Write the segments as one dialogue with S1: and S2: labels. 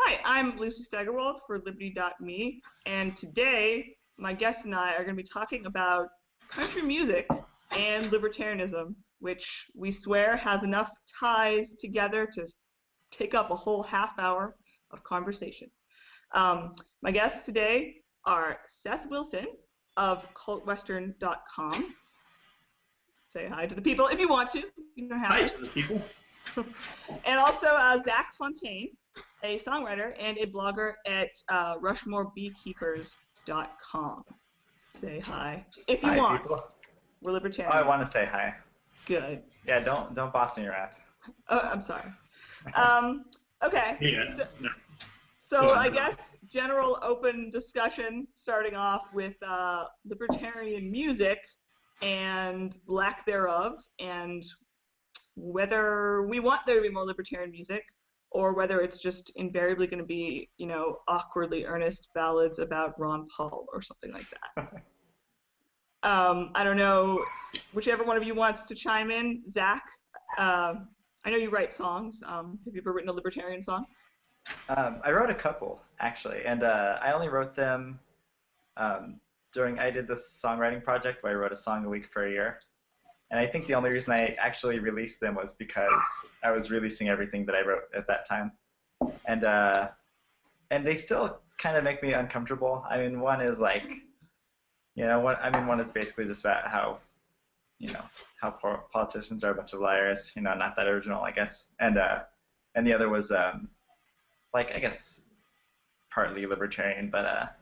S1: Hi, I'm Lucy Steigerwald for Liberty.me, and today my guest and I are going to be talking about country music and libertarianism, which we swear has enough ties together to take up a whole half hour of conversation. My guests today are Seth Wilson of cultwestern.com. Say hi to the people if you want to. You don't have
S2: Hi to the people.
S1: And also Zach Fontaine, a songwriter and a blogger at rushmorebeekeepers.com. Say hi if you want.
S3: People.
S1: We're libertarian.
S3: Oh, I want to say hi.
S1: Good.
S3: Yeah, don't boss me around.
S1: Oh, I'm sorry. Okay.
S2: Yeah.
S1: So I guess general open discussion, starting off with libertarian music and lack thereof, and whether we want there to be more libertarian music, or whether it's just invariably going to be, awkwardly earnest ballads about Ron Paul or something like that. I don't know, whichever one of you wants to chime in. Zach, I know you write songs. Have you ever written a libertarian song?
S3: I wrote a couple, actually, and I only wrote them I did this songwriting project where I wrote a song a week for a year. And I think the only reason I actually released them was because I was releasing everything that I wrote at that time. And they still kind of make me uncomfortable. I mean, one is like, one is basically just about how politicians are a bunch of liars, not that original, I guess. And the other was, I guess, partly libertarian, but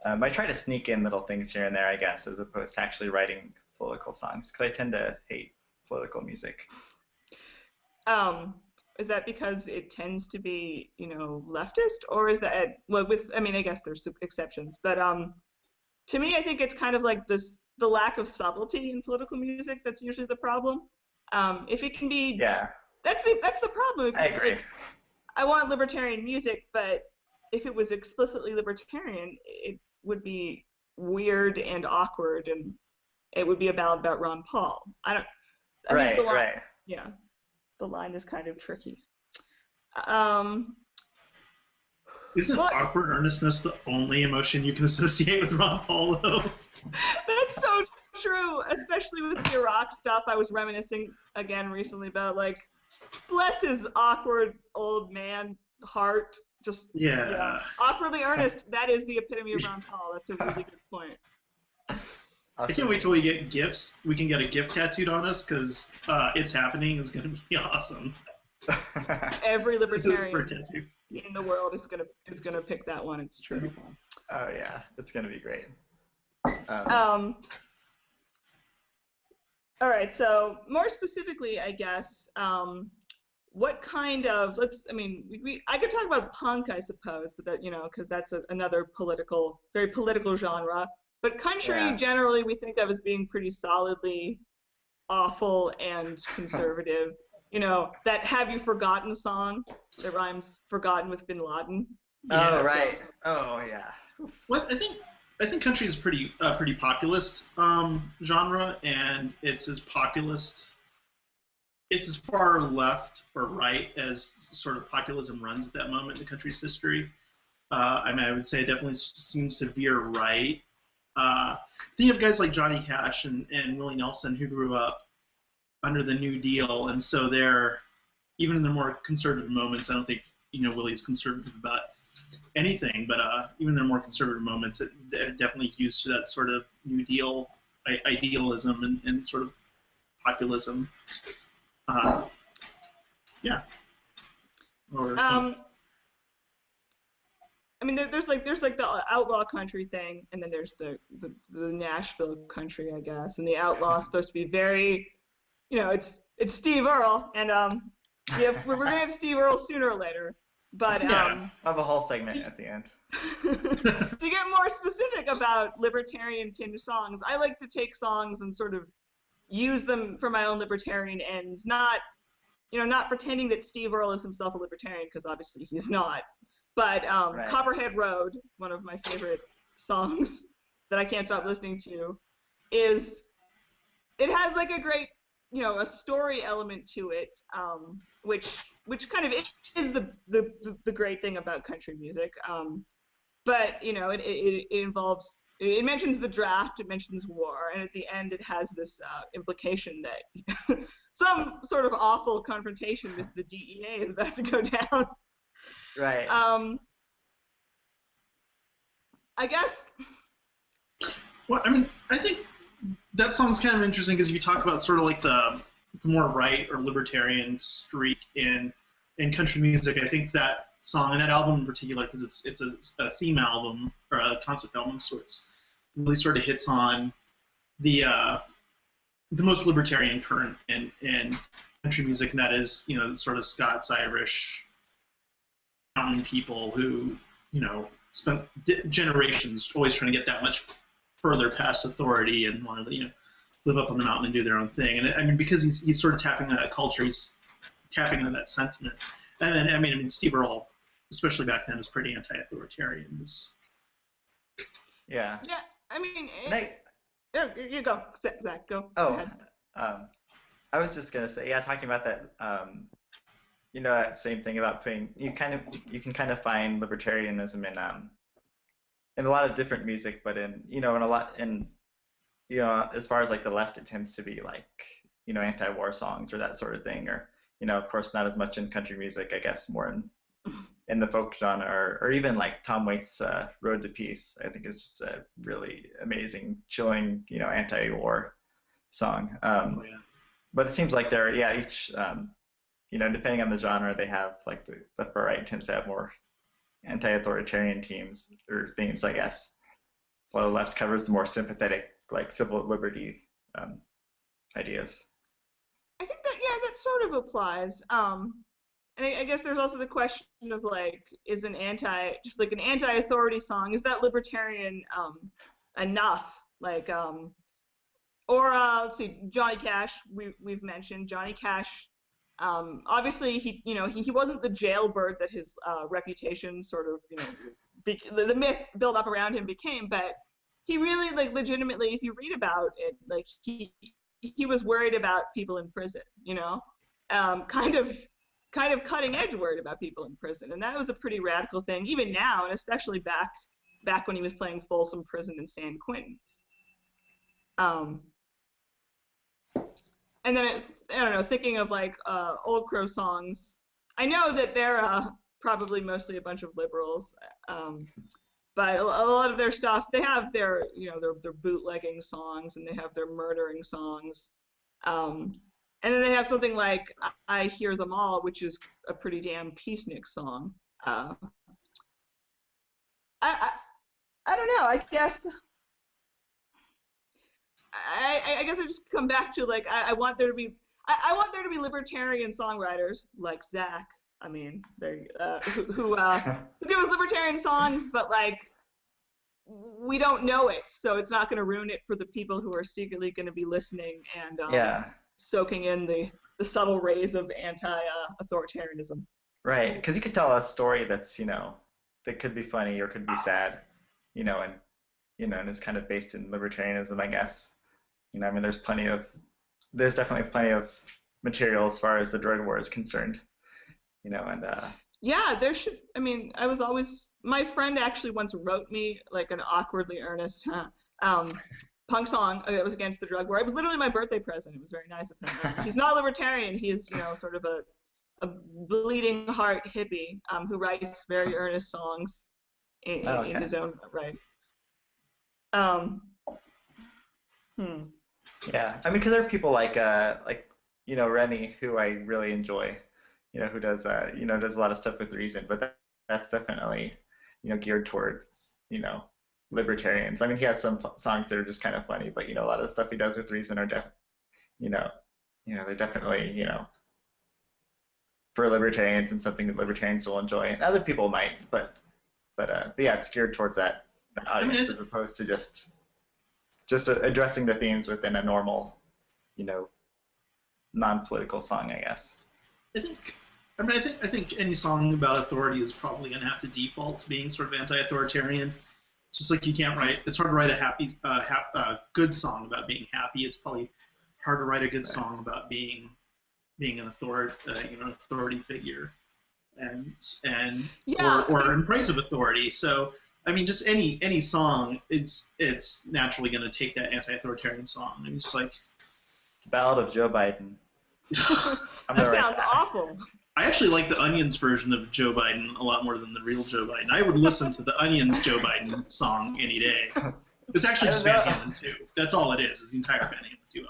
S3: I try to sneak in little things here and there, I guess, as opposed to actually writing political songs, because I tend to hate political music.
S1: Is that because it tends to be, leftist, or is that, I guess there's exceptions, but to me, I think it's kind of like the lack of subtlety in political music that's usually the problem. If it can be,
S3: yeah,
S1: that's the problem.
S3: I agree.
S1: I want libertarian music, but if it was explicitly libertarian, it would be weird and awkward, and it would be a ballad about Ron Paul. I think the line,
S3: right.
S1: Yeah, the line is kind of tricky.
S2: Isn't awkward earnestness the only emotion you can associate with Ron Paul, though?
S1: That's so true, especially with the Iraq stuff. I was reminiscing again recently about, bless his awkward old man heart. Just awkwardly earnest. That is the epitome of Ron Paul. That's a really good point.
S2: I can't wait till we get gifts. We can get a gift tattooed on us, because It's Happening is going to be awesome.
S1: Every libertarian in the world is gonna pick that one. It's true.
S3: Oh yeah, it's gonna be great.
S1: All right. So more specifically, I guess, what kind of I could talk about punk, I suppose, but that because that's another very political genre. But country generally we think of as being pretty solidly awful and conservative. That "Have You Forgotten" song that rhymes "forgotten" with Bin Laden.
S3: Oh right. Oh yeah.
S2: Well, I think country is pretty populist genre, and it's as populist. It's as far left or right as sort of populism runs at that moment in the country's history. I would say it definitely seems to veer right. Think of guys like Johnny Cash and Willie Nelson, who grew up under the New Deal, and so they're, even in the more conservative moments, I don't think Willie's conservative about anything, but even in their more conservative moments, it definitely hews to that sort of New Deal idealism and sort of populism.
S1: There's the outlaw country thing, and then there's the Nashville country, I guess. And the outlaw is supposed to be very, it's Steve Earle, and we're gonna have Steve Earle sooner or later. But
S3: I'll have a whole segment at the end.
S1: To get more specific about libertarian tinged songs, I like to take songs and sort of use them for my own libertarian ends, not pretending that Steve Earle is himself a libertarian, because obviously he's not. But Copperhead Road, one of my favorite songs that I can't stop listening to, it has a great, a story element to it, which which kind of is the great thing about country music. But it involves, it mentions the draft, it mentions war, and at the end it has this implication that some sort of awful confrontation with the DEA is about to go down.
S3: Right.
S1: I guess.
S2: Well, I mean, I think that song's kind of interesting because if you talk about sort of like the more right or libertarian streak in country music, I think that song and that album in particular, because it's a theme album or a concept album of sorts, really sort of hits on the most libertarian current in country music, and that is sort of Scots-Irish mountain people who spent generations always trying to get that much further past authority and wanted to live up on the mountain and do their own thing. And I mean, because he's sort of tapping into that culture, he's tapping into that sentiment. And then I mean Steve Earle, especially back then, was pretty anti-authoritarian.
S3: Yeah.
S1: Yeah, I mean. You go, Zach. Go.
S3: Oh,
S1: ahead.
S3: I was just gonna say, yeah, talking about that. That same thing about you can kind of find libertarianism in a lot of different music, but as far as like the left, it tends to be like anti-war songs or that sort of thing, or of course not as much in country music, I guess more in the folk genre, or even like Tom Waits' Road to Peace. I think is just a really amazing, chilling anti-war song. But it seems like they're each depending on the genre, they have like the far right tends to have more anti-authoritarian themes, I guess, while the left covers the more sympathetic, like civil liberty ideas.
S1: I think that sort of applies. And I guess there's also the question of like, is an anti-authority song, is that libertarian enough? Like, or let's see, Johnny Cash. We've mentioned Johnny Cash. Obviously, he wasn't the jailbird that his reputation sort of the myth built up around him became, but he really legitimately, if you read about it, he was worried about people in prison, kind of cutting edge worried about people in prison, and that was a pretty radical thing even now, and especially back when he was playing Folsom Prison in San Quentin. And then I don't know, thinking of Old Crow songs, I know that they're probably mostly a bunch of liberals, but a lot of their stuff, they have their bootlegging songs, and they have their murdering songs, and then they have something like I Hear Them All, which is a pretty damn peacenik song. I don't know, I guess. I guess I just come back to I want there to be libertarian songwriters like Zach. I mean, who give us libertarian songs, but we don't know it, so it's not going to ruin it for the people who are secretly going to be listening and soaking in the subtle rays of anti-authoritarianism.
S3: Right, because you could tell a story that's that could be funny or could be sad, and is kind of based in libertarianism, I guess. I mean, there's definitely plenty of material as far as the drug war is concerned, and
S1: yeah, there should. I mean, my friend actually once wrote me an awkwardly earnest punk song that was against the drug war. It was literally my birthday present. It was very nice of him. He's not libertarian. He's sort of a bleeding heart hippie who writes very earnest songs in his own right.
S3: Yeah, I mean, because there are people like Remy, who I really enjoy, who does does a lot of stuff with reason, but that's definitely geared towards libertarians. I mean, he has some songs that are just kind of funny, but a lot of the stuff he does with reason are they're definitely for libertarians and something that libertarians will enjoy, and other people might, but yeah, it's geared towards that audience as opposed to just addressing the themes within a normal, non-political song, I guess.
S2: I think any song about authority is probably going to have to default to being sort of anti-authoritarian. Just like you can't write, it's hard to write a good song about being happy. It's probably hard to write a good song about being being an authority figure, and
S1: Yeah.
S2: or in praise of authority. So I mean, just any song, it's naturally going to take that anti-authoritarian song, and it's like
S3: Ballad of Joe Biden.
S1: That sounds awful.
S2: I actually like the Onions version of Joe Biden a lot more than the real Joe Biden. I would listen to the Onions Joe Biden song any day. It's actually just Van Halen too. That's all it is the entire Van Halen duo.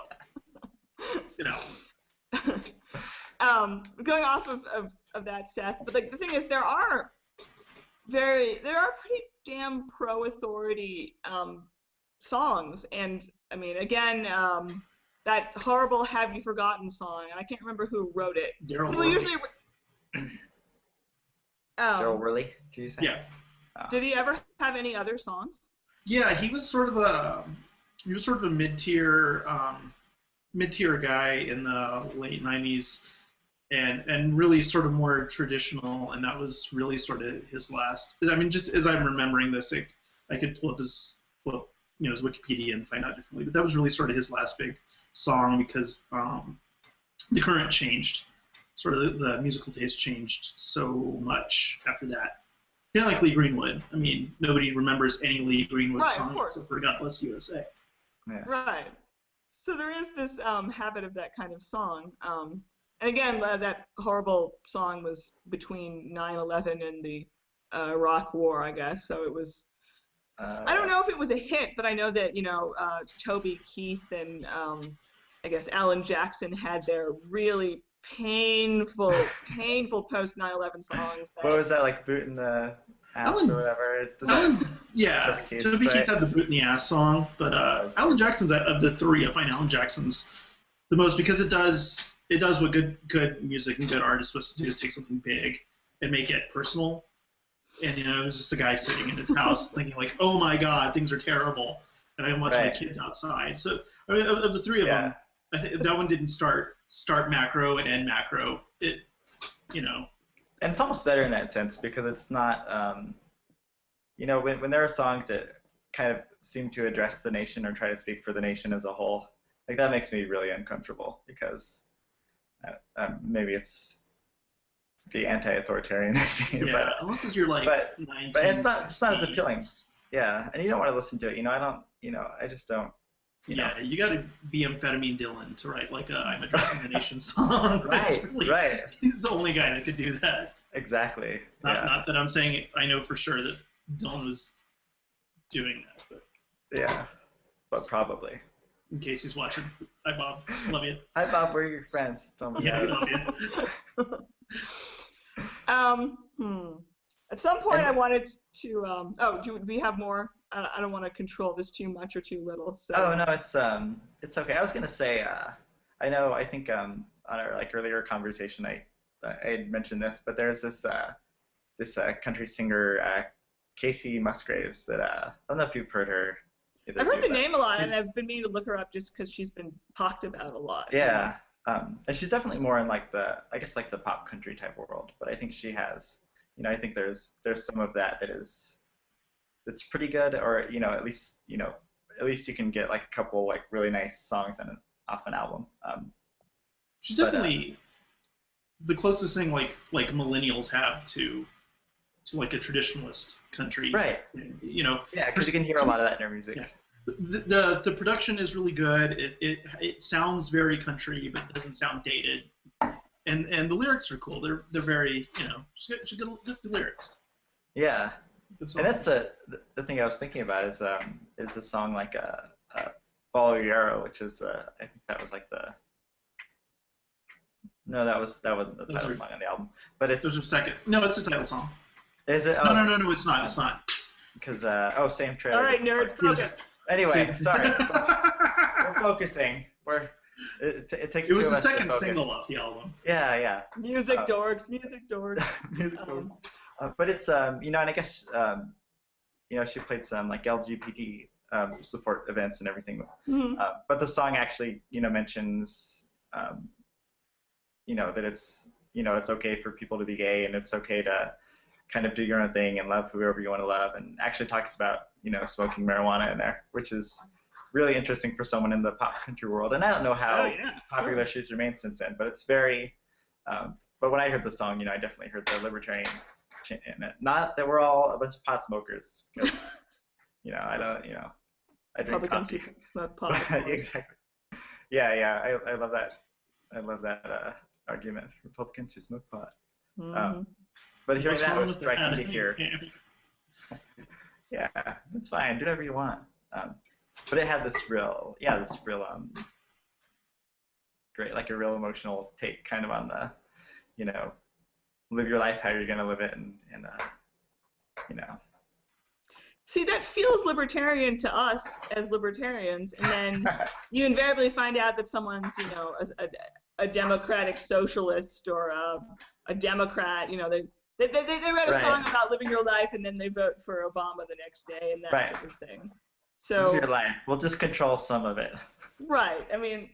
S1: Going off of that, Seth, but like the thing is, there are pretty damn pro-authority songs, and I mean, again, that horrible "Have You Forgotten" song, and I can't remember who wrote it. People usually.
S3: Daryl Worley, do you say?
S2: Yeah.
S3: Oh.
S1: Did he ever have any other songs?
S2: Yeah, he was sort of a mid-tier guy in the late '90s, and really sort of more traditional, and that was really sort of his last. I mean, just as I'm remembering this, I could pull up his Wikipedia and find out differently, but that was really sort of his last big song because the current changed. Sort of the musical taste changed so much after that. Yeah, like Lee Greenwood. I mean, nobody remembers any Lee Greenwood song except for God Bless USA.
S3: Yeah.
S1: Right. So there is this habit of that kind of song. And again, that horrible song was between 9/11 and the Iraq War, I guess. So it was. I don't know if it was a hit, but I know that Toby Keith and I guess Alan Jackson had their really painful post 9/11 songs.
S3: What was that, like Boot in the Ass or whatever?
S2: Yeah, Toby Keith had the Boot in the Ass song, but Alan Jackson's of the three. I find Alan Jackson's the most because it does what good music and good art is supposed to do, is take something big and make it personal. And it was just a guy sitting in his house thinking like, oh my God, things are terrible, and I'm watching the kids outside. So I mean, of the three of them, I think that one didn't start macro and end macro. And it's
S3: almost better in that sense because it's not, when there are songs that kind of seem to address the nation or try to speak for the nation as a whole, like that makes me really uncomfortable because maybe it's the anti-authoritarian thing.
S2: Yeah, unless it's your like.
S3: But it's not as appealing. Yeah, and you don't want to listen to it. I just don't.
S2: Yeah, you got to be amphetamine Dylan to write like a "I'm Addressing the Nation" song.
S3: Right.
S2: He's the only guy that could do that.
S3: Exactly.
S2: Not that I'm saying I know for sure that Dylan was doing that, but.
S3: Yeah, but probably.
S2: In case he's watching. Hi, Bob. Love you.
S3: Hi, Bob. We're your friends.
S2: We love
S1: you. At some point, I wanted to. Do we have more? I don't want to control this too much or too little. So.
S3: Oh no, it's okay. I was gonna say, I think on our like earlier conversation, I had mentioned this, but there's this country singer, Casey Musgraves, that I don't know if you've heard her.
S1: I've heard the name a lot, and I've been meaning to look her up just because she's been talked about a lot.
S3: Yeah, and she's definitely more in like the pop country type world, but I think she has, I think there's some of that's pretty good, or at least you can get like a couple like really nice songs off an album.
S2: She's definitely the closest thing like millennials have to like a traditionalist country.
S3: Right. Yeah, because you can hear a lot of that in her music.
S2: Yeah. The production is really good. It sounds very country, but it doesn't sound dated. And the lyrics are cool. They're very she's got good lyrics.
S3: Yeah. And that's the thing I was thinking about is a song like Follow Your Arrow, which is I think that was like the. No, that wasn't the title song on the album, but it's.
S2: There's a second. No, it's the title song.
S3: Is it?
S2: Oh. No, it's not. It's not.
S3: Because same trailer.
S1: All right, nerds, focus.
S2: Yes.
S3: Anyway, sorry. We're focusing. It takes.
S2: It was the second single off the album.
S3: Yeah.
S1: Music dorks. Music dorks.
S3: But it's and I guess she played some like LGBT support events and everything.
S1: Mm-hmm.
S3: But the song actually mentions that it's okay for people to be gay and it's okay to kind of do your own thing and love whoever you want to love, and actually talks about smoking marijuana in there, which is really interesting for someone in the pop country world. And I don't know how popular
S1: sure.
S3: she's remained since then, but it's very. But when I heard the song, I definitely heard the libertarian chant in it. Not that we're all a bunch of pot smokers, because I don't, I drink
S1: Republicans
S3: coffee.
S1: who smoke pot. Of course.
S3: Exactly. Yeah. I love that. I love that argument. Republicans who smoke pot.
S1: Mm-hmm.
S3: But hearing
S2: What's
S3: that
S2: wrong
S3: was
S2: with
S3: striking
S2: that?
S3: to hear. Yeah, it's fine. Do whatever you want. But it had this real, great, like a real emotional take, kind of on the, live your life how you're gonna live it, and
S1: See, that feels libertarian to us as libertarians, and then you invariably find out that someone's, a democratic socialist or a Democrat. They write a song about living your life, and then they vote for Obama the next day, and that sort of thing. So
S3: live your life. We'll just control some of it.
S1: Right. I mean,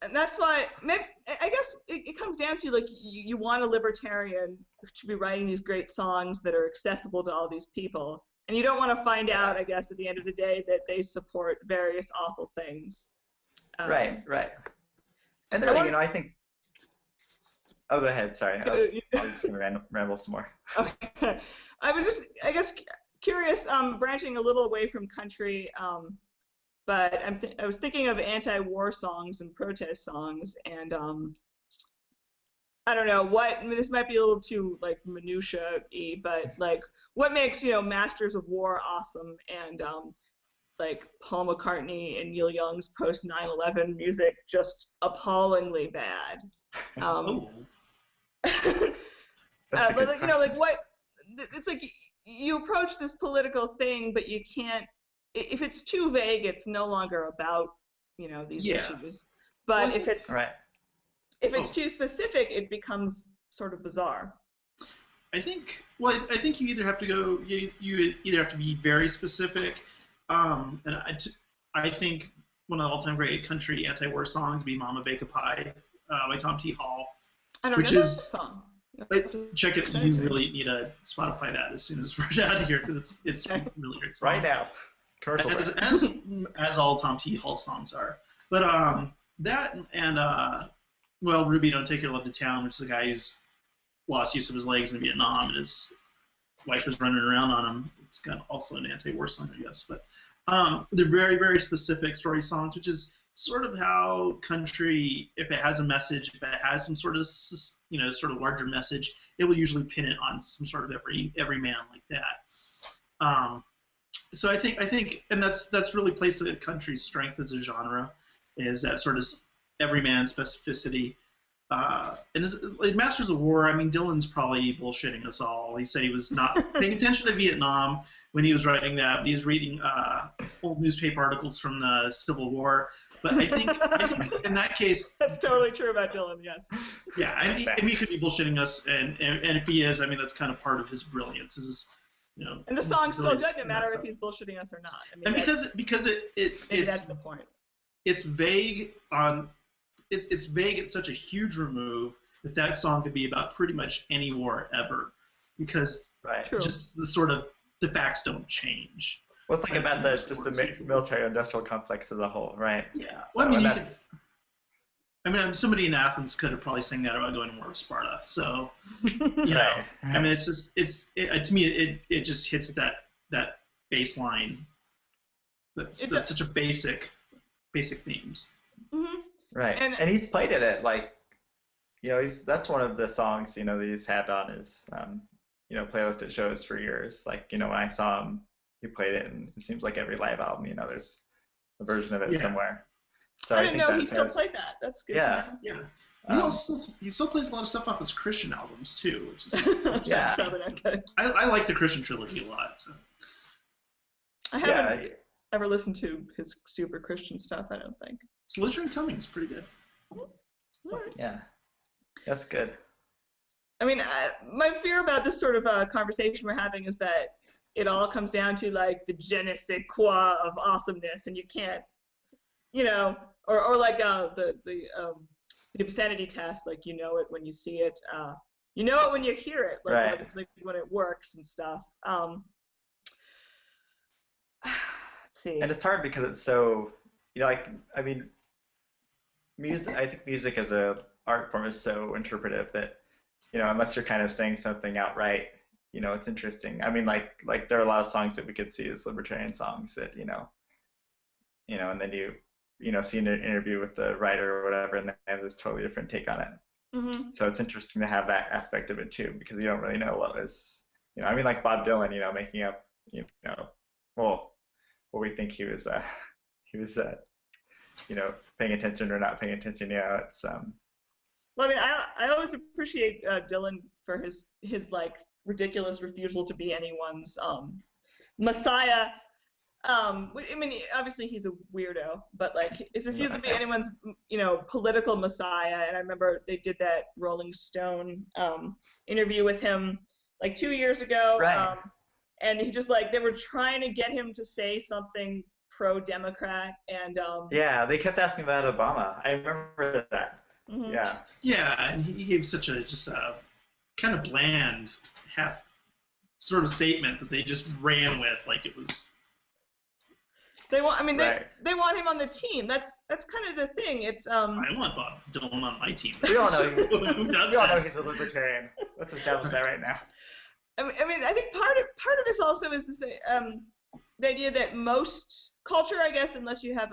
S1: and that's why I guess it comes down to, like, you want a libertarian to be writing these great songs that are accessible to all these people. And you don't want to find out, I guess, at the end of the day that they support various awful things.
S3: Right. And really, I think. Oh, go ahead. Sorry, I was just gonna ramble some more.
S1: Okay. I was just, I guess, curious, branching a little away from country, but I was thinking of anti-war songs and protest songs, and I don't know this might be a little too, like, minutia-y, but, like, what makes, Masters of War awesome, and like Paul McCartney and Neil Young's post 9/11 music just appallingly bad. But what? It's like you approach this political thing, but you can't. If it's too vague, it's no longer about these issues. But if it's too specific, it becomes sort of bizarre.
S2: I think you either have to go. You either have to be very specific, and I think one of the all-time great country anti-war songs would be "Mama Bake a Pie" by Tom T. Hall.
S1: I don't know that song.
S2: Check it. You really need to Spotify that as soon as we're out of here, because it's really great song.
S3: Right now.
S2: As all Tom T. Hall songs are. But that and Ruby Don't Take Your Love to Town, which is a guy who's lost use of his legs in Vietnam and his wife is running around on him. It's kind of also an anti-war song, I guess. But they're very, very specific story songs, which is sort of how country, if it has a message, if it has some sort of larger message, it will usually pin it on some sort of every man like that. So I think, and that's really plays to the country's strength as a genre, is that sort of everyman specificity. And as Masters of War, I mean, Dylan's probably bullshitting us all. He said he was not paying attention to Vietnam when he was writing that. He was reading old newspaper articles from the Civil War. But I think in that case,
S1: that's totally true about Dylan. Yes.
S2: Yeah, and he could be bullshitting us, and if he is, I mean, that's kind of part of his brilliance.
S1: And the song's still good, no matter if he's bullshitting us or not. I mean,
S2: and because it's
S1: that's the point.
S2: It's vague on. It's vague at such a huge remove that song could be about pretty much any war ever, because just the facts don't change.
S3: Well, it's like about the military-industrial complex as a whole, right?
S2: Yeah. Well, somebody in Athens could have probably sang that about going to war with Sparta. So, I mean, to me, it just hits that baseline. That's such a basic themes.
S1: Mm-hmm.
S3: Right. And he's played it at, like, that's one of the songs, that he's had on his, playlist at shows for years. Like, when I saw him, he played it, and it seems like every live album, there's a version of it somewhere. So
S1: I didn't know he still played that. That's good to know.
S2: Yeah. He still plays a lot of stuff off his Christian albums, too, which is
S1: that's probably not good.
S2: I like the Christian trilogy a lot. So.
S1: I haven't ever listened to his super Christian stuff, I don't think.
S2: Solicitor Cummings, pretty good.
S1: Right.
S3: Yeah, that's good.
S1: I mean, my fear about this sort of conversation we're having is that it all comes down to, like, the je ne sais quoi of awesomeness, and you can't, or like the obscenity test, like, it when you see it, it when you hear it, like, when it works and stuff. Let's see.
S3: And it's hard because it's so like, I mean, music. I think music as a art form is so interpretive that, unless you're kind of saying something outright, it's interesting. I mean, like there are a lot of songs that we could see as libertarian songs that, and then you see an interview with the writer or whatever, and they have this totally different take on it.
S1: Mm-hmm.
S3: So it's interesting to have that aspect of it too, because you don't really know what was, I mean, like Bob Dylan, making up, well, what we think he was, paying attention or not paying attention. It's
S1: Well, I mean, I always appreciate Dylan for his like ridiculous refusal to be anyone's messiah. I mean, obviously he's a weirdo, but like his refusal to be anyone's, political messiah. And I remember they did that Rolling Stone interview with him like 2 years ago,
S3: right.
S1: And he just like they were trying to get him to say something pro-Democrat, and
S3: yeah, they kept asking about Obama. I remember that.
S1: Mm-hmm.
S3: Yeah.
S2: Yeah, and he gave such a kind of bland half sort of statement that they just ran with like it was.
S1: They want. I mean,
S3: right.
S1: they want him on the team. That's kind of the thing. It's
S2: I want Bob Dylan on my team.
S3: We all know
S2: who does.
S3: We all know he's a libertarian. Let's establish that right now.
S1: I mean, I think part of this also is the idea that most culture, I guess, unless you have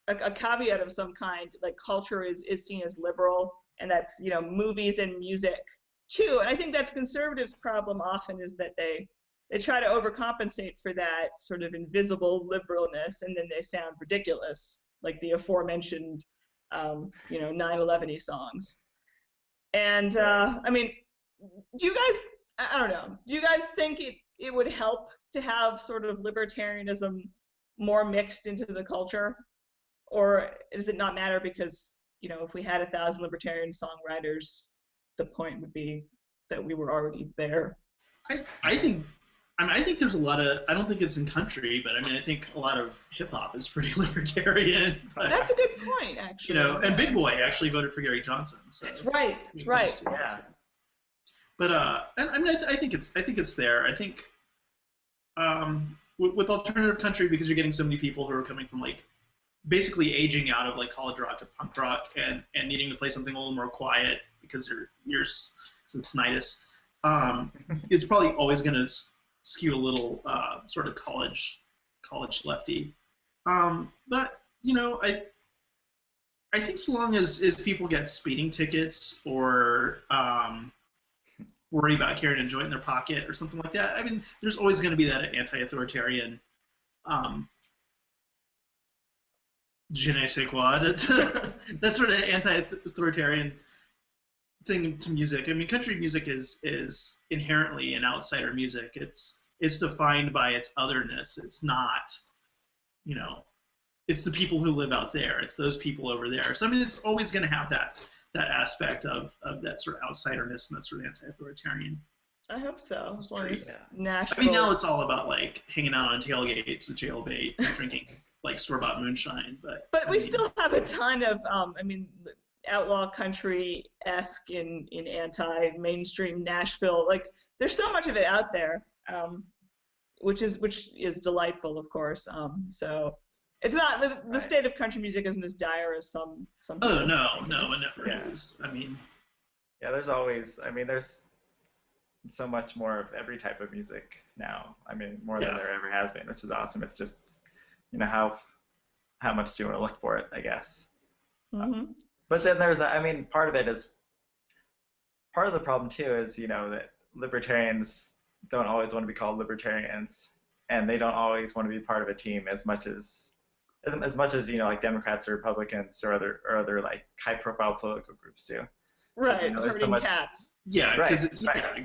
S1: a caveat of some kind, like culture is seen as liberal, and that's movies and music too. And I think that's conservatives' problem often is that they try to overcompensate for that sort of invisible liberalness, and then they sound ridiculous, like the aforementioned 9/11-y songs. And I mean, do you guys? I don't know. Do you guys think it would help to have sort of libertarianism more mixed into the culture, or does it not matter because if we had 1,000 libertarian songwriters, the point would be that we were already there?
S2: I think there's a lot of. I don't think it's in country, but I mean I think a lot of hip hop is pretty libertarian. But,
S1: that's a good point, actually.
S2: And Big Boy actually voted for Gary Johnson. So
S1: that's right. That's right.
S3: Yeah.
S2: But and I mean I think it's there. I think with alternative country, because you're getting so many people who are coming from like basically aging out of like college rock to punk rock and needing to play something a little more quiet because because it's nidus. It's probably always going to skew a little sort of college lefty. But I think so long as people get speeding tickets or worry about carrying a joint in their pocket or something like that, I mean, there's always going to be that anti-authoritarian je ne sais quoi, that sort of anti-authoritarian thing to music. I mean, country music is inherently an outsider music. It's defined by its otherness. It's not, it's the people who live out there. It's those people over there. So I mean, it's always going to have that aspect of that sort of outsiderness and that sort of anti-authoritarian.
S1: I hope so. As long as
S2: Yeah.
S1: Nashville.
S2: I mean, now it's all about like hanging out on tailgates with jailbait and drinking like store-bought moonshine. But
S1: we still have a ton of, I mean, outlaw country-esque in anti-mainstream Nashville. Like, there's so much of it out there, which is delightful, of course. So it's not the state of country music isn't as dire as some.
S2: Oh no, it never is. I mean,
S3: yeah, there's so much more of every type of music now. I mean, more than there ever has been, which is awesome. It's just, how much do you want to look for it, I guess.
S1: Mm-hmm.
S3: But then part of the problem too is, that libertarians don't always want to be called libertarians, and they don't always want to be part of a team as much as like Democrats or Republicans or other like high-profile political groups do.
S1: Right,
S3: there's
S1: herding cats.
S2: Yeah,
S3: right.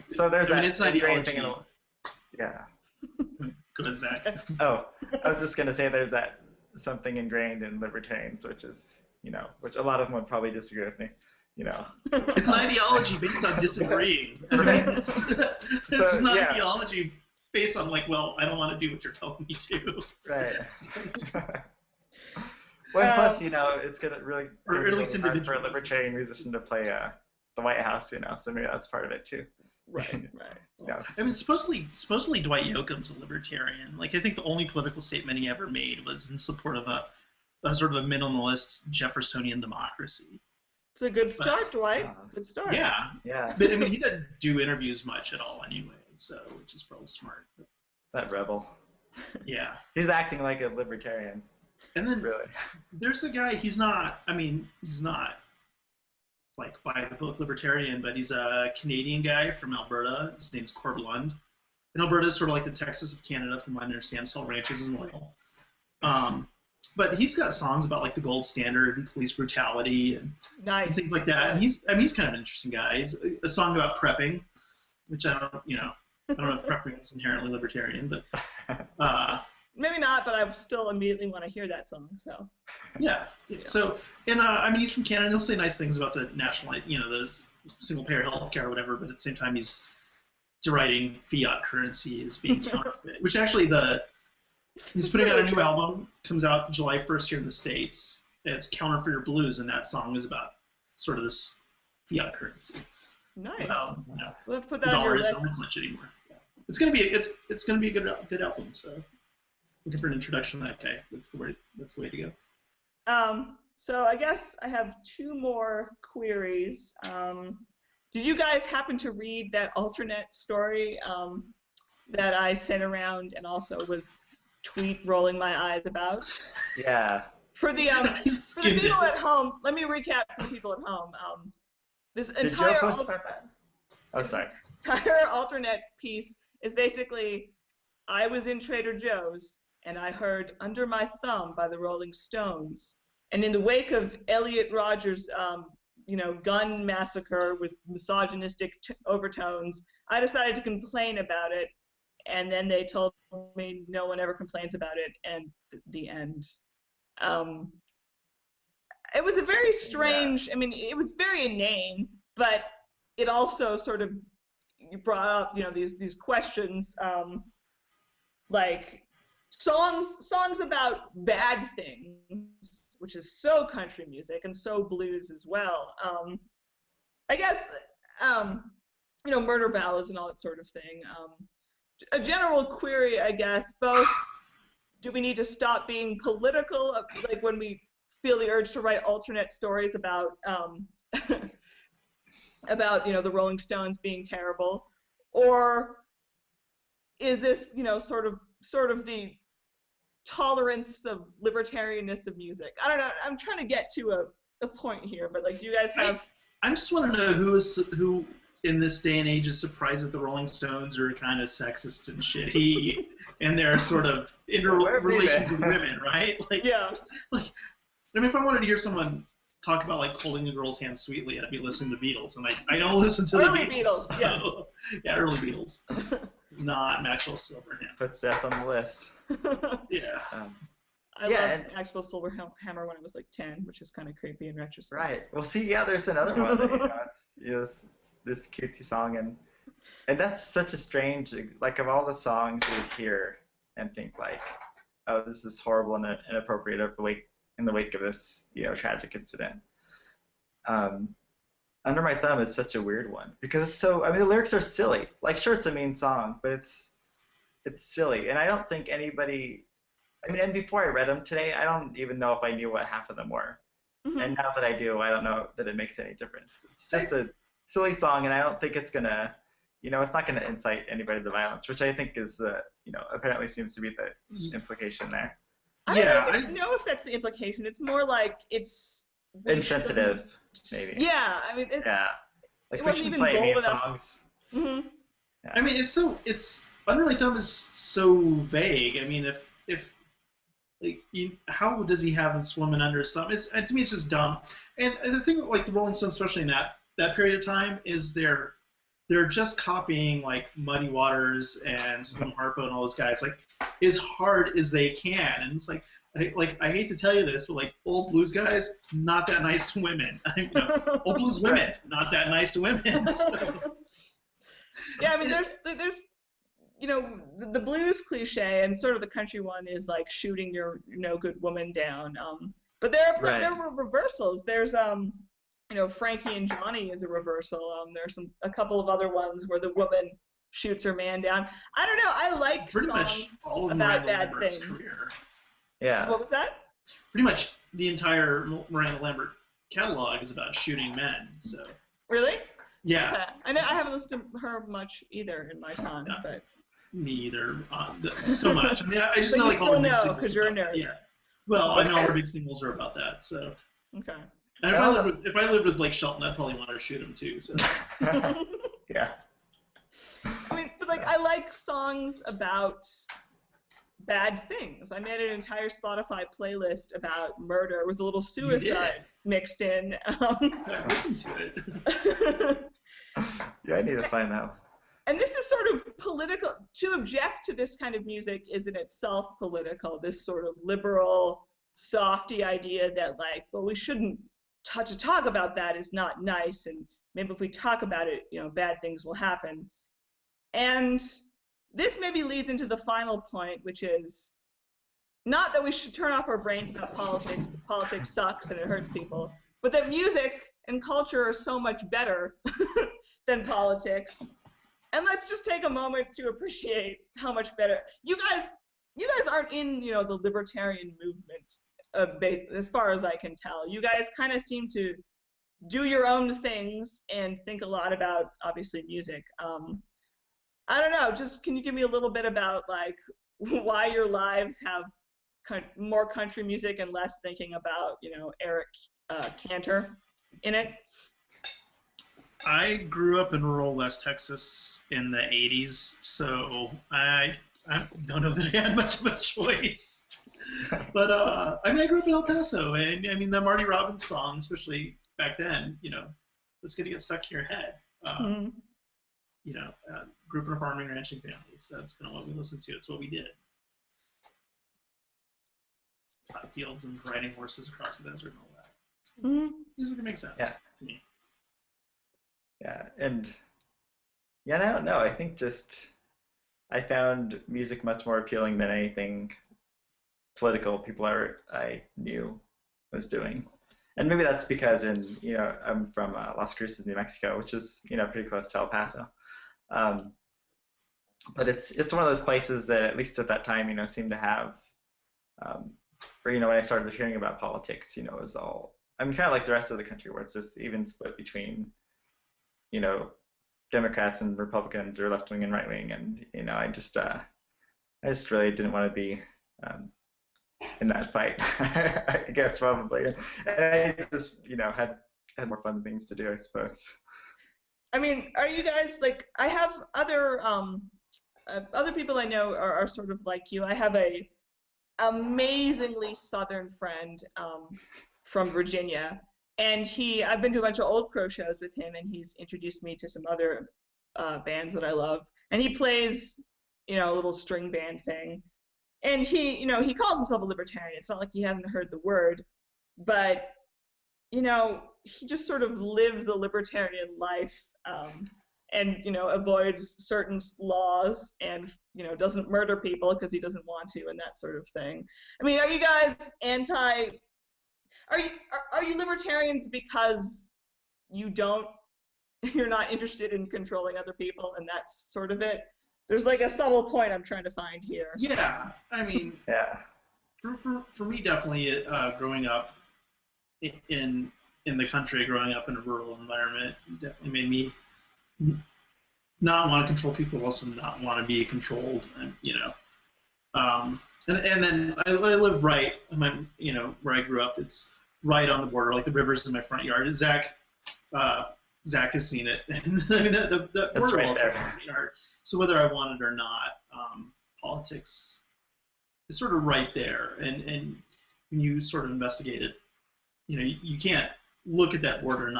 S3: So there's
S2: it's an ideology.
S3: Yeah.
S2: Go ahead, Zach.
S3: Oh, I was just gonna say there's that something ingrained in libertarians, which is, which a lot of them would probably disagree with me.
S2: It's an ideology based on disagreeing.
S3: Right.
S2: It's not ideology based on like, well, I don't want to do what you're telling me to.
S3: Right. Well, plus, it's gonna really
S2: or at least
S3: hard for a libertarian musician to play the White House, so maybe that's part of it too.
S1: Right.
S2: I mean, supposedly Dwight Yoakam's a libertarian. Like, I think the only political statement he ever made was in support of a sort of a minimalist Jeffersonian democracy.
S1: It's a good start, Dwight. Good start.
S2: Yeah. But I mean, he doesn't do interviews much at all anyway, so which is probably smart.
S3: That rebel.
S2: Yeah.
S3: He's acting like a libertarian.
S2: And then
S3: really,
S2: there's a guy. He's not like by the book libertarian, but he's a Canadian guy from Alberta. His name's Corb Lund. And Alberta is sort of like the Texas of Canada, from what I understand. Salt ranches and oil. But he's got songs about like the gold standard and police brutality and things like that. And he's kind of an interesting guy. He's a song about prepping, which I don't know if prepping is inherently libertarian, but
S1: maybe not. But I still immediately want to hear that song. So
S2: yeah. So and I mean, he's from Canada. He'll say nice things about the national, the single payer health care or whatever. But at the same time, he's deriding fiat currency as being counterfeit, which actually he's putting out a new album, comes out July 1st here in the States. It's Counterfeiter Blues, and that song is about sort of this fiat currency.
S1: Nice.
S2: We'll
S1: put that on your list.
S2: Isn't much anymore. Yeah. It's gonna be a good album. So looking for an introduction to that guy. That's the way to go.
S1: So I guess I have two more queries. Did you guys happen to read that alternate story that I sent around and also was tweet rolling my eyes about?
S3: Yeah.
S1: For the people at home, let me recap for the people at home. This entire entire alternate piece is basically, I was in Trader Joe's and I heard "Under My Thumb" by the Rolling Stones, and in the wake of Elliot Rodgers' gun massacre with misogynistic overtones, I decided to complain about it, and then they told me no one ever complains about it, and the end. It was a very strange, I mean, it was very inane, but it also sort of brought up, these questions, like songs about bad things, which is so country music and so blues as well. I guess, murder ballads and all that sort of thing. A general query, I guess, both, do we need to stop being political, like when we feel the urge to write alternate stories about, the Rolling Stones being terrible, or is this, sort of the tolerance of libertarianness of music? I don't know. I'm trying to get to a point here, but do you guys have?
S2: I just want to know who in this day and age is surprised that the Rolling Stones are kind of sexist and shitty, and their sort of interrelations with women, right? I mean, if I wanted to hear someone talk about holding a girl's hand sweetly, I'd be listening to Beatles, and I don't listen to
S1: early
S2: the Beatles.
S1: Beatles, yes.
S2: Yeah, early Beatles. Not Maxwell Silverhammer.
S3: Put Seth on the list.
S2: Yeah.
S1: I loved Maxwell Silverhammer when I was 10, which is kind of creepy in retrospect.
S3: Right. Well, see, there's another one that, it's this cutesy song, and that's such a strange, of all the songs you hear and think oh, this is horrible and inappropriate in the wake of this, tragic incident. Under My Thumb is such a weird one because it's so, the lyrics are silly. Sure, it's a mean song, but it's silly, and I don't think anybody, and before I read them today, I don't even know if I knew what half of them were. Mm-hmm. And now that I do, I don't know that it makes any difference. It's just a silly song, and I don't think it's gonna, it's not gonna incite anybody to violence, which I think is apparently seems to be the implication there.
S1: I don't even know if that's the implication. It's more it's
S3: insensitive, maybe.
S1: Yeah, it's it wasn't even bold enough. Mm-hmm.
S2: Yeah. It's Under My Thumb is so vague. If how does he have this woman under his thumb? To me, it's just dumb. And the thing, the Rolling Stones, especially in that period of time, is they're just copying Muddy Waters and Slim Harpo and all those guys as hard as they can. And it's I hate to tell you this, but old blues guys, not that nice to women. Old blues women, not that nice to women. So.
S1: Yeah, there's the blues cliche and sort of the country one is shooting your no good woman down. But there were reversals. There's Frankie and Johnny is a reversal. There's a couple of other ones where the woman shoots her man down. I don't know. I like
S2: pretty
S1: songs
S2: much all of
S1: about
S2: Miranda
S1: bad
S2: Lambert's
S1: things.
S2: career.
S3: Yeah.
S1: What was that?
S2: Pretty much the entire Miranda Lambert catalog is about shooting men. So.
S1: Really?
S2: Yeah.
S1: Okay. I haven't listened to her much either in my time,
S2: Yeah.
S1: but.
S2: Me either. So much. I mean, I just
S1: but
S2: know
S1: you
S2: like all
S1: still
S2: the big
S1: know
S2: singles.
S1: because you're a
S2: about
S1: nerd.
S2: that. Yeah. Well, I mean, all her big singles are about that. So.
S1: Okay.
S2: And if I lived with Blake Shelton, I'd probably want to shoot him too. So.
S3: Yeah.
S1: I mean, but I like songs about bad things. I made an entire Spotify playlist about murder with a little suicide mixed in.
S2: I listened to it.
S3: Yeah, I need to find that one.
S1: And this is sort of political. To object to this kind of music is in itself political. This sort of liberal, softy idea that we shouldn't talk about that is not nice, and maybe if we talk about it, bad things will happen. And this maybe leads into the final point, which is not that we should turn off our brains about politics, because politics sucks and it hurts people, but that music and culture are so much better than politics. And let's just take a moment to appreciate how much better. You guys aren't in, the libertarian movement, as far as I can tell. You guys kind of seem to do your own things and think a lot about, obviously, music. I don't know. Just can you give me a little bit about why your lives have more country music and less thinking about Eric Cantor in it?
S2: I grew up in rural West Texas in the 80s, so I don't know that I had much of a choice. But I grew up in El Paso, and I mean the Marty Robbins song, especially back then, it's gonna get stuck in your head. Grew up in a farming ranching family, so that's kind of what we listened to. It's what we did. Plowing fields and riding horses across the desert and all that. Music that makes sense to me.
S3: Yeah, and I don't know. I think I found music much more appealing than anything political people I knew was doing. And maybe that's because I'm from Las Cruces, New Mexico, which is pretty close to El Paso. But it's one of those places that at least at that time seemed to have, or when I started hearing about politics, it was all kind of like the rest of the country where it's this even split between Democrats and Republicans or left wing and right wing, and I just really didn't want to be in that fight. I guess probably, and I just had more fun things to do, I suppose.
S1: I mean, are you guys I have other people I know are sort of like you. I have a amazingly Southern friend from Virginia. And I've been to a bunch of Old Crow shows with him, and he's introduced me to some other bands that I love. And he plays, a little string band thing. And he calls himself a libertarian. It's not like he hasn't heard the word, but, he just sort of lives a libertarian life, and, avoids certain laws and, doesn't murder people because he doesn't want to and that sort of thing. I mean, are you guys Are you libertarians because you're not interested in controlling other people, and that's sort of it? There's a subtle point I'm trying to find here.
S2: Yeah, I mean, for me definitely growing up in the country, growing up in a rural environment, definitely made me not want to control people, but also not want to be controlled, and and then I live right, where I grew up. It's right on the border, the river's in my front yard. Zach has seen it, and I mean the border
S3: right
S2: wall's
S3: there.
S2: in my front yard. So whether I want it or not, politics is sort of right there, and when you sort of investigate it, you can't look at that border and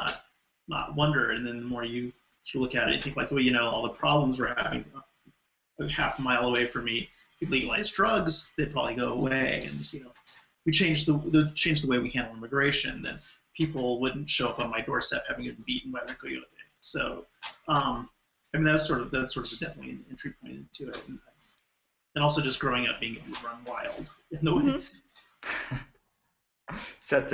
S2: not wonder. And then the more you sort of look at it, you think all the problems we're having a half a mile away from me. If we legalize drugs, they'd probably go away, and we change the way we handle immigration, then people wouldn't show up on my doorstep having been beaten by the coyote. So, that's sort of definitely an entry point into it, and also just growing up being able to run wild in the way.
S3: Seth,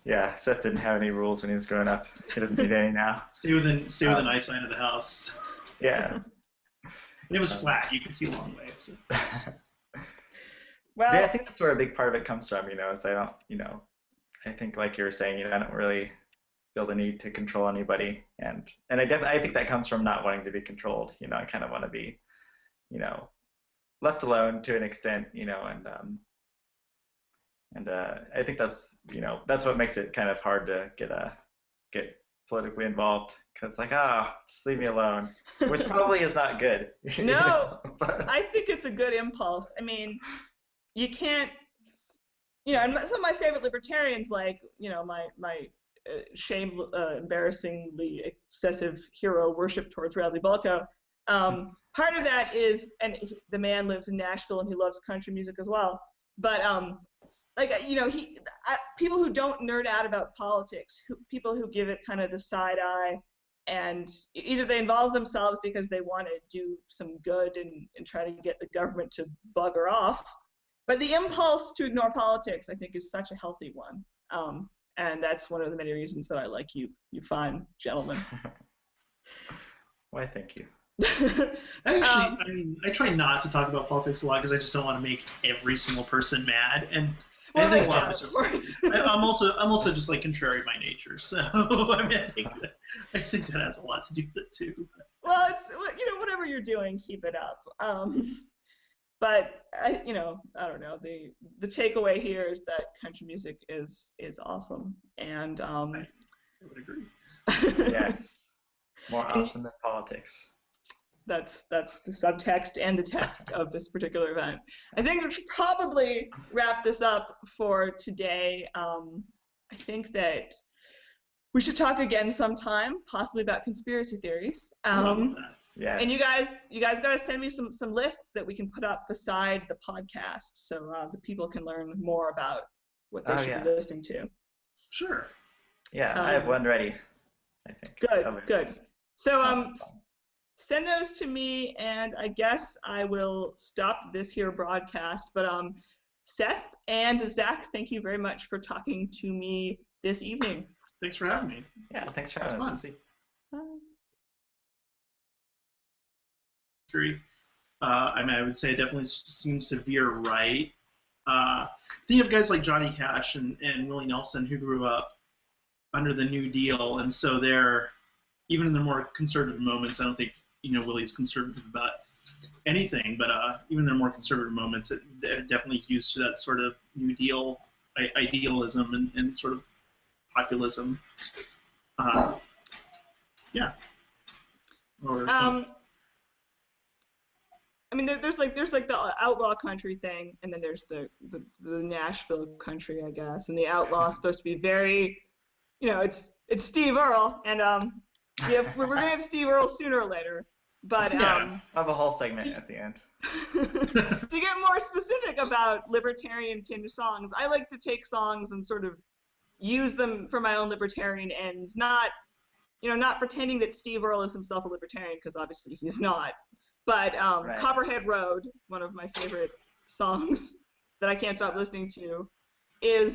S3: Yeah, Seth didn't have any rules when he was growing up. He doesn't need any now.
S2: Stay within eyesight of the house.
S3: Yeah.
S2: And it was flat. You could see a long way. So.
S1: Well,
S3: yeah, I think that's where a big part of it comes from, is I don't, I think like you were saying, I don't really feel the need to control anybody. And I think that comes from not wanting to be controlled. I kind of want to be, left alone to an extent, and I think that's what makes it kind of hard to get politically involved, because just leave me alone, which probably is not good.
S1: No, I think it's a good impulse. I mean, you can't, and some of my favorite libertarians, like, my embarrassingly excessive hero worship towards Radley Balco. Part of that is, and the man lives in Nashville and he loves country music as well. But people who don't nerd out about politics, people who give it kind of the side eye, and either they involve themselves because they want to do some good and try to get the government to bugger off. But the impulse to ignore politics, I think, is such a healthy one. And that's one of the many reasons that I like you fine gentlemen.
S3: Why, thank you.
S2: Actually, I try not to talk about politics a lot because I just don't want to make every single person mad. And I think
S1: of course.
S2: I'm also just like contrary by nature. So I think that has a lot to do with it too.
S1: Well, it's whatever you're doing, keep it up. But I don't know. The takeaway here is that country music is awesome, and
S2: I would agree.
S3: Yes, more awesome than politics.
S1: That's the subtext and the text of this particular event. I think we should probably wrap this up for today. I think that we should talk again sometime, possibly about conspiracy theories.
S3: Yes.
S1: And you guys got to send me some lists that we can put up beside the podcast, so the people can learn more about what they should be listening to.
S2: Sure.
S3: Yeah, I have one ready, I think.
S1: Good. So send those to me, and I guess I will stop this here broadcast. But Seth and Zach, thank you very much for talking to me this evening.
S2: Thanks for having me.
S3: Yeah, thanks for having us, Lucy.
S2: I would say it definitely seems to veer right. Think of guys like Johnny Cash and Willie Nelson, who grew up under the New Deal, and so they're, even in the more conservative moments, I don't think Willie's conservative about anything, but even in their more conservative moments, it definitely hews to that sort of New Deal idealism and sort of populism. Yeah.
S1: I mean, there's like the outlaw country thing, and then there's the Nashville country, I guess. And the outlaw is supposed to be very, it's Steve Earle, and we're gonna have Steve Earle sooner or later. But
S3: I'll have a whole segment at the end.
S1: To get more specific about libertarian tinge songs, I like to take songs and sort of use them for my own libertarian ends, not pretending that Steve Earle is himself a libertarian, because obviously he's not. But
S3: Right.
S1: Copperhead Road, one of my favorite songs that I can't stop listening to, it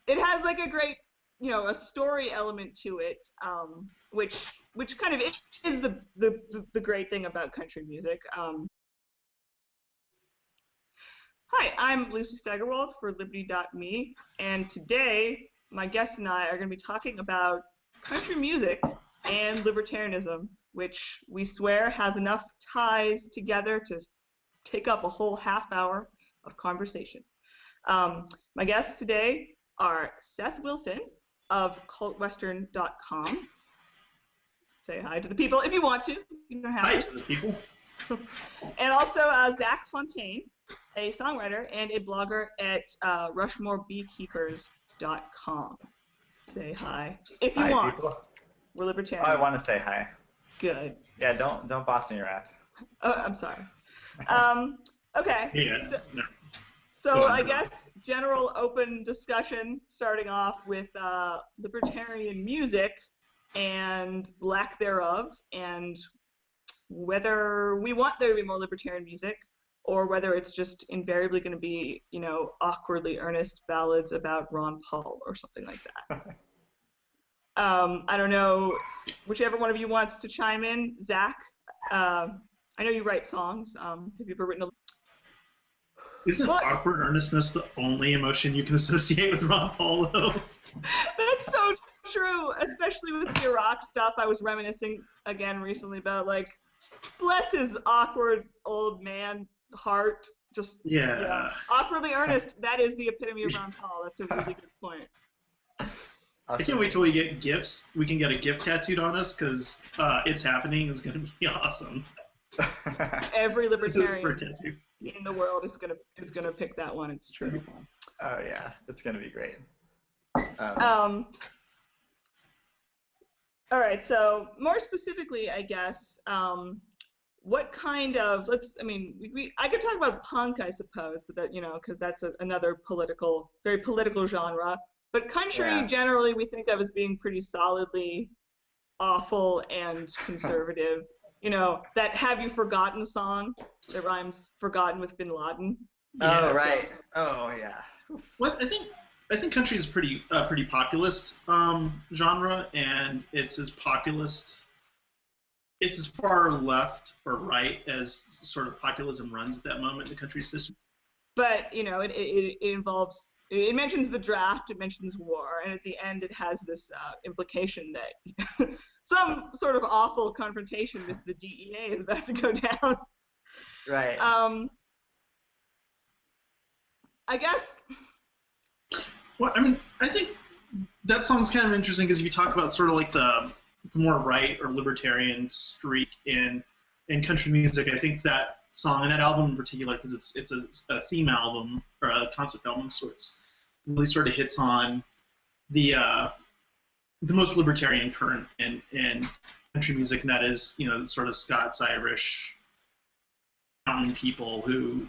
S1: has like a great, a story element to it, which kind of is the great thing about country music. Hi, I'm Lucy Steigerwald for Liberty.me, and today my guest and I are going to be talking about country music and libertarianism, which we swear has enough ties together to take up a whole half hour of conversation. My guests today are Seth Wilson of cultwestern.com. Say hi to the people if you want to. You don't have
S2: Hi to the people.
S1: And also Zach Fontaine, a songwriter and a blogger at rushmorebeekeepers.com. Say hi if you want.
S3: People.
S1: We're libertarian.
S3: I want to say hi.
S1: Good.
S3: Yeah, don't boss me around.
S1: Oh, I'm sorry. Okay.
S2: Yeah.
S1: So I guess general open discussion, starting off with libertarian music and lack thereof, and whether we want there to be more libertarian music, or whether it's just invariably going to be, awkwardly earnest ballads about Ron Paul or something like that. I don't know, whichever one of you wants to chime in. Zach, I know you write songs. Have you ever written a...
S2: Isn't awkward earnestness the only emotion you can associate with Ron Paul, though?
S1: That's so true, especially with the Iraq stuff. I was reminiscing again recently about, like, bless his awkward old man heart. Just, yeah. Awkwardly earnest, that is the epitome of Ron Paul. That's a really good point.
S2: I can't wait till we get gifts. We can get a gift tattooed on us, because It's Happening is going to be awesome.
S1: Every libertarian in the world is gonna pick that one. It's true.
S3: Oh yeah, it's gonna be great.
S1: All right. So more specifically, I guess, what kind of I could talk about punk, I suppose, but that because that's another very political genre. But country generally we think of as being pretty solidly awful and conservative. That Have You Forgotten song that rhymes forgotten with Bin Laden.
S3: Oh, right. Oh, yeah.
S2: Well, I think country is pretty populist genre, and it's as populist. It's as far left or right as sort of populism runs at that moment in the country's history.
S1: But it involves. It mentions the draft, it mentions war, and at the end it has this implication that some sort of awful confrontation with the DEA is about to go down.
S3: Right.
S1: I guess.
S2: Well, I think that song's kind of interesting because if you talk about sort of like the more right or libertarian streak in country music, I think that song and that album in particular, because it's a theme album or a concept album of sorts, really sort of hits on the most libertarian current in country music, and that is sort of Scots-Irish mountain people who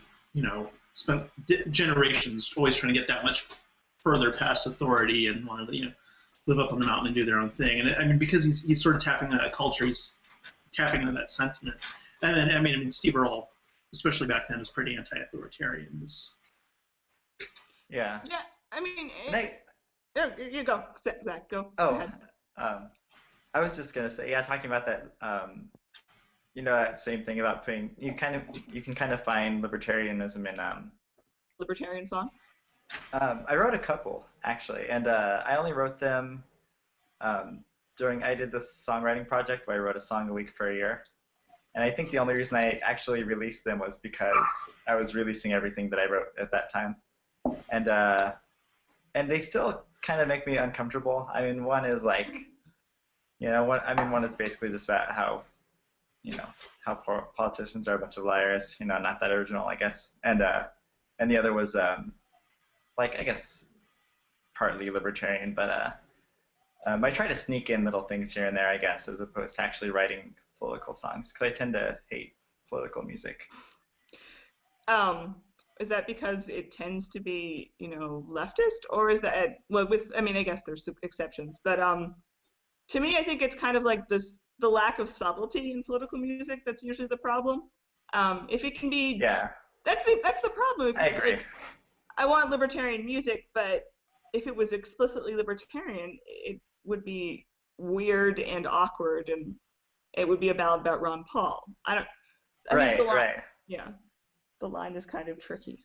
S2: spent generations always trying to get that much further past authority and want to live up on the mountain and do their own thing. And because he's sort of tapping into that culture, he's tapping into that sentiment. And then Steve Earle, especially back then, was pretty anti-authoritarian.
S3: Yeah.
S1: Yeah, you go, Zach. Go.
S3: Oh,
S1: go ahead.
S3: I was just gonna say, talking about that. That same thing about you can kind of find libertarianism in
S1: Libertarian song.
S3: I wrote a couple actually, and I only wrote them I did this songwriting project where I wrote a song a week for a year. And I think the only reason I actually released them was because I was releasing everything that I wrote at that time. And they still kind of make me uncomfortable. One is like, one is basically just about how politicians are a bunch of liars, not that original, I guess. And the other was, I guess, partly libertarian, but I try to sneak in little things here and there, I guess, as opposed to actually writing political songs, because I tend to hate political music.
S1: Is that because it tends to be, leftist, or is that, I guess there's exceptions, but to me, I think it's kind of like the lack of subtlety in political music that's usually the problem. If it can be, that's the problem.
S3: I agree.
S1: I want libertarian music, but if it was explicitly libertarian, it would be weird and awkward, and it would be a ballad about Ron Paul. I think the line,
S3: right.
S1: Yeah, the line is kind of tricky.